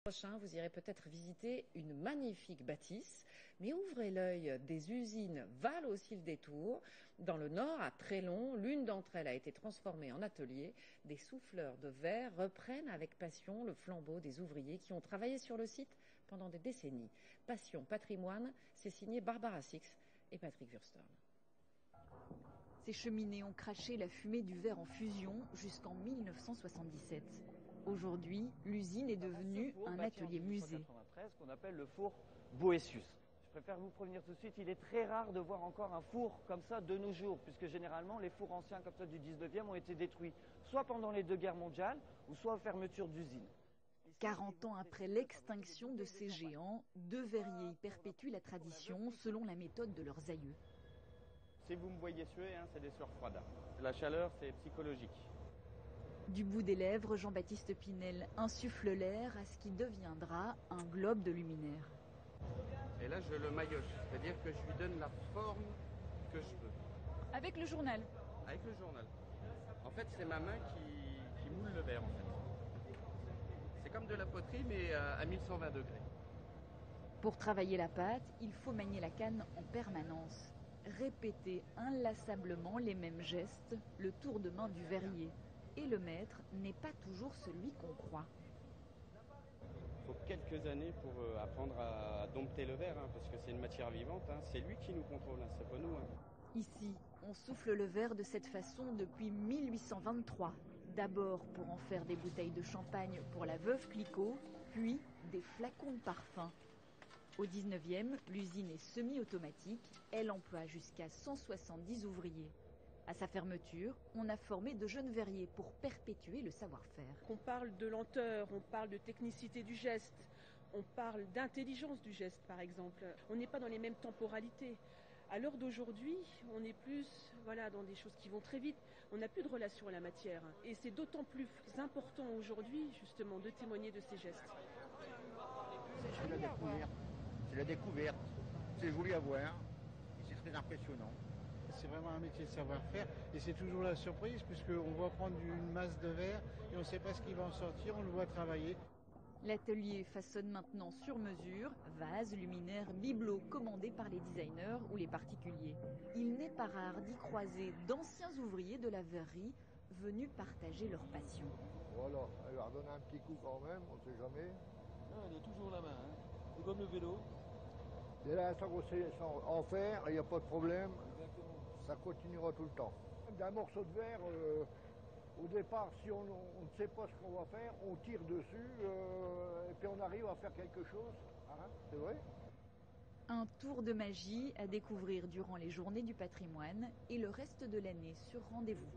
Prochain, vous irez peut-être visiter une magnifique bâtisse, mais ouvrez l'œil, des usines valent aussi le détour. Dans le nord, à Trélon, l'une d'entre elles a été transformée en atelier. Des souffleurs de verre reprennent avec passion le flambeau des ouvriers qui ont travaillé sur le site pendant des décennies. Passion Patrimoine, c'est signé Barbara Six et Patrick Wurstern. Ces cheminées ont craché la fumée du verre en fusion jusqu'en 1977. Aujourd'hui, l'usine est devenue un atelier musée. Qu'on appelle le four Boëtius. Je préfère vous prévenir tout de suite, il est très rare de voir encore un four comme ça de nos jours, puisque généralement les fours anciens comme ça du 19e ont été détruits, soit pendant les deux guerres mondiales, ou soit aux fermetures d'usines. 40 ans après l'extinction de ces géants, deux verriers y perpétuent la tradition selon la méthode de leurs aïeux. Si vous me voyez suer, c'est des sueurs froides. La chaleur, c'est psychologique. Du bout des lèvres, Jean-Baptiste Pinel insuffle l'air à ce qui deviendra un globe de luminaire. Et là, je le maillotche, c'est-à-dire que je lui donne la forme que je veux. Avec le journal? Avec le journal. En fait, c'est ma main qui moule le verre, en fait. C'est comme de la poterie, mais à 1120 degrés. Pour travailler la pâte, il faut manier la canne en permanence. Répéter inlassablement les mêmes gestes, le tour de main du verrier. Et le maître n'est pas toujours celui qu'on croit. Il faut quelques années pour apprendre à dompter le verre, parce que c'est une matière vivante. C'est lui qui nous contrôle, c'est pas nous. Ici, on souffle le verre de cette façon depuis 1823. D'abord pour en faire des bouteilles de champagne pour la veuve Clicquot, puis des flacons de parfum. Au 19e, l'usine est semi-automatique. Elle emploie jusqu'à 170 ouvriers. À sa fermeture, on a formé de jeunes verriers pour perpétuer le savoir-faire. On parle de lenteur, on parle de technicité du geste, on parle d'intelligence du geste par exemple. On n'est pas dans les mêmes temporalités. À l'heure d'aujourd'hui, on est plus dans des choses qui vont très vite. On n'a plus de relation à la matière. Et c'est d'autant plus important aujourd'hui justement de témoigner de ces gestes. C'est la découverte. C'est la découverte. C'est joli à voir et c'est très impressionnant. C'est vraiment un métier de savoir-faire et c'est toujours la surprise puisqu'on va prendre une masse de verre et on ne sait pas ce qui va en sortir, on le voit travailler. L'atelier façonne maintenant sur mesure, vases, luminaires, bibelots commandés par les designers ou les particuliers. Il n'est pas rare d'y croiser d'anciens ouvriers de la verrerie venus partager leur passion. Voilà, elle va redonner un petit coup quand même, on ne sait jamais. Non, elle est toujours la main, c'est comme le vélo. Dès l'instant qu'on sait en faire, il n'y a pas de problème. Ça continuera tout le temps. D'un morceau de verre, au départ, si on ne sait pas ce qu'on va faire, on tire dessus et puis on arrive à faire quelque chose. C'est vrai. Un tour de magie à découvrir durant les journées du patrimoine et le reste de l'année sur rendez-vous.